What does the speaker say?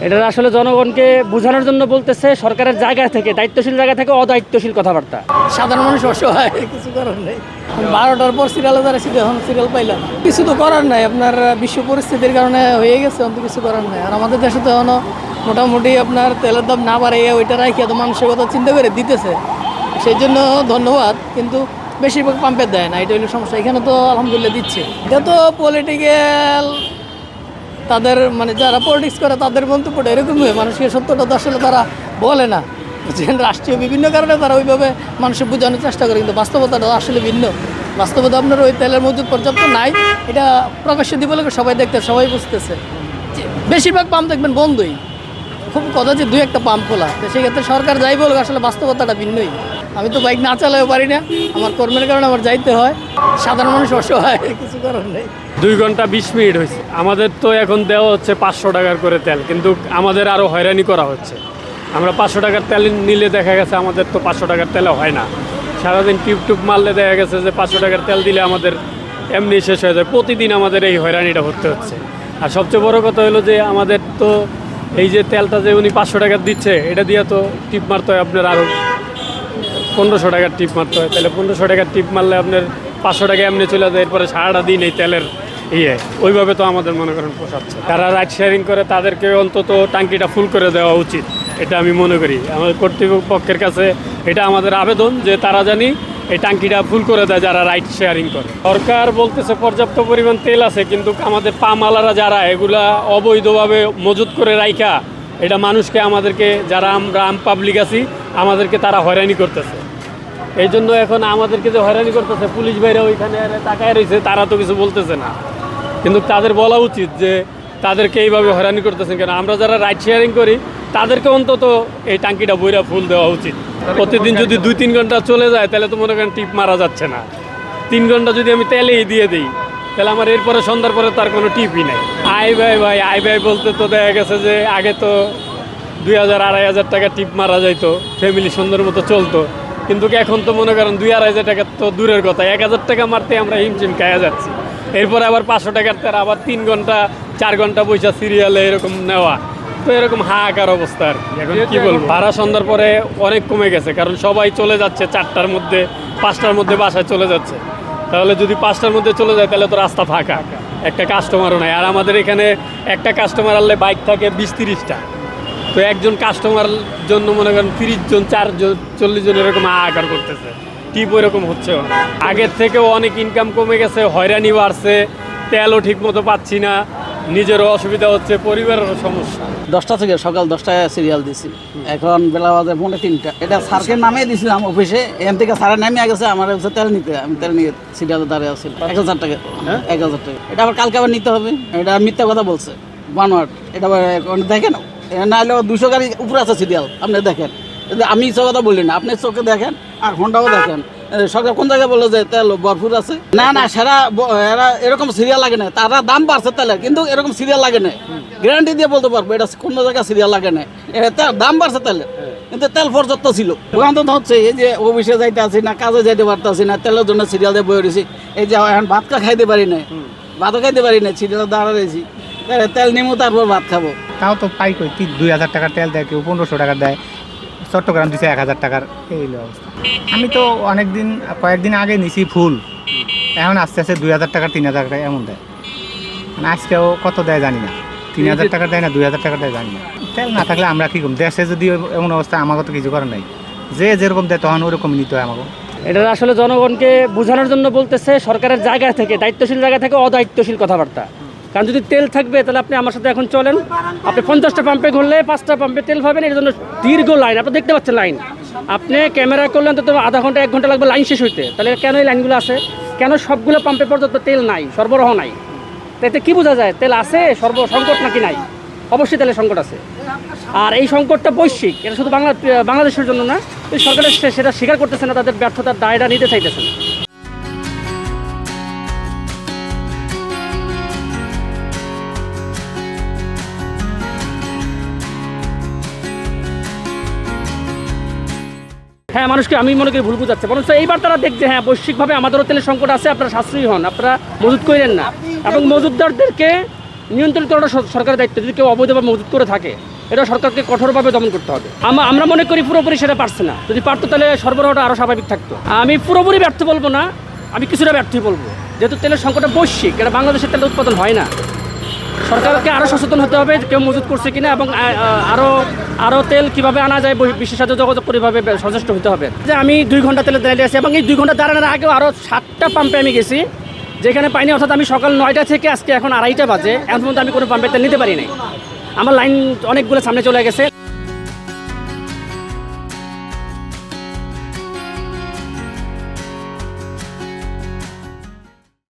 এটা আসলে জনগণকে বোঝানোর জন্য বলতেছে, সরকারের জায়গা থেকে, দায়িত্বশীল জায়গা থেকে অদায়িত্বশীল কথাবার্তা। সাধারণ মানুষ অসহায়, কিছু করার নেই। 12টার পর সিরিয়ালে দাঁড়াইছি, এখন সিরিয়াল পাইলাম, কিছু তো করার নাই। আপনার বিশ্ব পরিস্থিতির কারণে হয়ে গেছে, অন্ত কিছু করার নাই। আর আমাদের দেশে তো এখনো মোটামুটি আপনার তেলের দাম না বাড়ে ওইটা রাখিয়া তো মানুষের কথা চিন্তা করে দিতেছে, সেই জন্য ধন্যবাদ। কিন্তু বেশিরভাগ পাম্পে দেয় না, এটা হলো সমস্যা। এখানে তো আলহামদুলিল্লাহ দিচ্ছে। এটা তো পলিটিক্যাল, তাদের মানে যারা পলিটিক্স করে তাদের মন্তব্যটা এরকমই হয়। মানুষকে সত্যটা তো আসলে তারা বলে না, বুঝছেন। রাষ্ট্রীয় বিভিন্ন কারণে তারা ওইভাবে মানুষের বোঝানোর চেষ্টা করে, কিন্তু বাস্তবতাটা আসলে ভিন্ন। বাস্তবতা আপনার ওই তেলের মজুদ পর্যাপ্ত নাই, এটা প্রকাশ্য দিব লোক সবাই দেখতে, সবাই বুঝতেছে। বেশিরভাগ পাম্প দেখবেন বন্ধই, খুব কথা যে 2-1টা পাম্প খোলা। তো সেক্ষেত্রে সরকার যাই বলুক, আসলে বাস্তবতাটা ভিন্নই। আমি তো বাইক না চালাতেও পারি না, আমার কর্মের কারণে আমার যাইতে হয়। সাধারণ মানুষ অসহায়, কিছু করার নেই। 2 ঘন্টা 20 মিনিট হয়েছে। আমাদের তো এখন দেওয়া হচ্ছে 500 টাকার করে তেল, কিন্তু আমাদের আরও হয়রানি করা হচ্ছে। আমরা 500 টাকার তেল নিলে দেখা গেছে আমাদের তো 500 টাকার তেলে হয় না। সারাদিন টিউব মারলে দেখা গেছে যে 500 টাকার তেল দিলে আমাদের এমনি শেষ হয়ে যায়। প্রতিদিন আমাদের এই হয়রানিটা করতে হচ্ছে। আর সবচেয়ে বড় কথা হলো যে আমাদের তো এই যে তেলটা যে উনি 500 টাকার দিচ্ছে, এটা দিয়ে তো টিপ মারতে হয় আপনার আরও 1500 টাকার টিপ মারতে হয়। তাহলে 1500 টাকার টিপ মারলে আপনার 500 টাকা এমনি চলে যায়। এরপরে সারাটা দিন এই তেলের ওইভাবে তো আমাদের মনে করেন পোষাচ্ছে। যারা রাইড শেয়ারিং করে তাদেরকে অন্তত ট্যাঙ্কিটা ফুল করে দেওয়া উচিত, এটা আমি মনে করি। আমাদের কর্তৃপক্ষের কাছে এটা আমাদের আবেদন যে তারা জানি এই ট্যাঙ্কিটা ফুল করে দেয় যারা রাইড শেয়ারিং করে। সরকার বলতেছে পর্যাপ্ত পরিমাণ তেল আছে, কিন্তু আমাদের পামালারা যারা এগুলা অবৈধভাবে মজুত করে রাইখা এটা মানুষকে, আমাদেরকে, যারা আমরা আম পাবলিক আছি, আমাদেরকে তারা হয়রানি করতেছে। এই জন্য এখন আমাদেরকে যে হয়রানি করতেছে, পুলিশ ভাইরা ওইখানে তাকায় রয়েছে, তারা তো কিছু বলতেছে না। কিন্তু তাদের বলা উচিত যে তাদেরকে এইভাবে হয়রানি করতেছেন কেন। আমরা যারা রাইড শেয়ারিং করি তাদেরকে অন্তত এই ট্যাঙ্কিটা বইরা ফুল দেওয়া উচিত। প্রতিদিন যদি 2-3 ঘন্টা চলে যায় তাহলে তো মনে করেন টিপ মারা যাচ্ছে না। 3 ঘন্টা যদি আমি তেলেই দিয়ে দিই তাহলে আমার এরপরে সন্ধ্যার পরে তার কোনো টিপই নেই। আই ভাই বলতে তো দেখা গেছে যে আগে তো 2000-2500 টাকা টিপ মারা যাইতো, ফ্যামিলি সুন্দর মতো চলতো। কিন্তু এখন তো মনে করেন 2-2500 টাকা তো দূরের কথা, 1000 টাকা মারতে আমরা হিমশিম খাইয়া যাচ্ছি। এরপরে আবার 500 টাকার তেল আবার 3 ঘন্টা 4 ঘন্টা পয়সা সিরিয়ালে এরকম নেওয়া, তো এরকম হাহাকার অবস্থা আর এখন কি বলবো। ভাড়া সন্ধ্যার পরে অনেক কমে গেছে, কারণ সবাই চলে যাচ্ছে 4টার মধ্যে 5টার মধ্যে বাসায় চলে যাচ্ছে। তাহলে যদি 5টার মধ্যে চলে যায় তাহলে তো রাস্তা ফাঁকা, একটা কাস্টমারও নাই। আর আমাদের এখানে একটা কাস্টমার আনলে বাইক থাকে 20-30টা, তো একজন কাস্টমার জন্য মনে করেন 30 জন 4 জন 40 জন এরকম হাহাকার করতেছে। টিপ ওইরকম হচ্ছে। আগের থেকেও অনেক ইনকাম কমে গেছে, হয়রানি বাড়ছে, তেলও ঠিক মতো পাচ্ছি না, নিজেরও অসুবিধা হচ্ছে, পরিবারেরও সমস্যা। 10টা থেকে সকাল 10টায় সিরিয়াল দিছি, এখন বেলা বাজে 3:45। এটা স্যারকে নামিয়ে দিয়েছিলাম অফিসে, এখান থেকে স্যারের নামিয়ে গেছে আমার হচ্ছে তেল নিতে। আমি তেল নিয়ে সিরিয়ালে দাঁড়িয়ে আছি। 1000 টাকা, 1000 টাকা। এটা আবার কালকে আবার নিতে হবে। এটা মিথ্যা কথা বলছে, বানোয়াট। এটা দেখেন, না হলে 200 গাড়ি উপরে আছে সিরিয়াল, আপনি দেখেন। আমি ইচ্ছা কথা বলি না, আপনি চোখে দেখেন আর ঘন্টাও দেখেন। সরকার কোন জায়গায় বললো যে তেল ভরপুর আছে? না এরা এরকম সিরিয়াল লাগে না। তারা দাম বাড়ছে তেলের, কিন্তু এরকম সিরিয়াল লাগে না। গ্যারান্টি দিয়ে বলতে পারবো এটা কোন জায়গায় সিরিয়াল লাগে না। দাম বাড়ছে তেলের, কিন্তু তেল পর্যাপ্ত ছিল। ওখান তো হচ্ছে এই যে অফিসে যাইতে আসি না, কাজে যাইতে পারতেছি না, তেলের জন্য সিরিয়াল দিয়ে বয়ে রয়েছি। এই যে এখন ভাতটা খাইতে পারি না, ভাতও খাইতে পারি না, সিরিয়াল দাঁড়া রয়েছি। তেল নিমো, তারপর ভাত খাবো। তাও তো পাই কই 2000 টাকার তেল দেয়, কেউ 1500 টাকার দেয়। চট্টগ্রাম দিচ্ছে 1000 টাকার, এই অবস্থা। আমি তো কয়েকদিন আগে নিছি ফুল, এখন আস্তে আস্তে 2000 টাকা 3000 টাকা এমন দেয়। মানে আজকেও কত দেয় জানি না, 3000 টাকা দেয় না 2000 টাকা দেয় জানি না। তেল না থাকলে আমরা কী করব? দেশে যদি এমন অবস্থা, আমাকে তো কিছু করার নাই। যে যেরকম দেয় তখন ওরকম নিতে হয় আমাকে। এটা আসলে জনগণকে বোঝানোর জন্য বলতেছে, সরকারের জায়গা থেকে, দায়িত্বশীল জায়গা থেকে অদায়িত্বশীল কথাবার্তা। কারণ যদি তেল থাকবে তাহলে আপনি আমার সাথে এখন চলেন, আপনি 50টা পাম্পে ঘুরলে 5টা পাম্পে তেল পাবেন। এর জন্য দীর্ঘ লাইন, আপনি দেখতে পাচ্ছেন লাইন। আপনি ক্যামেরা করলেন তো আধা ঘন্টা 1 ঘন্টা লাগবে লাইন শেষ হইতে। তাহলে কেন এই লাইনগুলো আছে? কেন সবগুলো পাম্পে পর্যন্ত তেল নাই, সরবরাহ নাই? এতে কি বোঝা যায় তেল আছে, সংকট নাকি নাই? অবশ্যই তেলের সংকট আছে। আর এই সংকটটা বৈশ্বিক, এটা শুধু বাংলাদেশের জন্য না। সরকারের সেটা স্বীকার করতেছে না, তাদের ব্যর্থতার দায়টা নিতে চাইতেছেন। হ্যাঁ, মানুষকে আমি মনে করি ভুল বুঝাচ্ছে। বরঞ্চ এইবার তারা দেখছে হ্যাঁ বৈশ্বিকভাবে আমাদেরও তেলের সংকট আছে, আপনারা সাশ্রয়ী হন, আপনারা মজুত করেন না। এবং মজুতদারদেরকে নিয়ন্ত্রণ করাটা সরকারের দায়িত্ব। যদি কেউ অবৈধভাবে মজুত করে থাকে এটা সরকারকে কঠোরভাবে দমন করতে হবে। আমরা মনে করি পুরোপুরি সেটা পারছে না। যদি পারতো তাহলে সরবরাহটা আরও স্বাভাবিক থাকতো। আমি পুরোপুরি ব্যর্থ বলবো না, আমি কিছুটা ব্যর্থই বলবো, যেহেতু তেলের সংকটটা বৈশ্বিক, এটা বাংলাদেশের তেলের উৎপাদন হয় না। সরকারকে আরও সচেতন হতে হবে কেউ মজুত করছে কিনা, এবং আরও তেল কীভাবে আনা যায় বিশ্বের সাথে যোগাযোগ করে এভাবে সচেষ্ট হতে হবে। যে আমি 2 ঘন্টা তেলে দাঁড়িয়ে আছি, এবং এই 2 ঘন্টা দাঁড়ানোর আগেও আরও 7টা পাম্পে আমি গেছি যেখানে পাইনি। অর্থাৎ আমি সকাল 9টা থেকে আজকে এখন 2:30 বাজে, এখন পর্যন্ত আমি কোনো পাম্পের তেল নিতে পারি নাই। আমার লাইন অনেকগুলো সামনে চলে গেছে।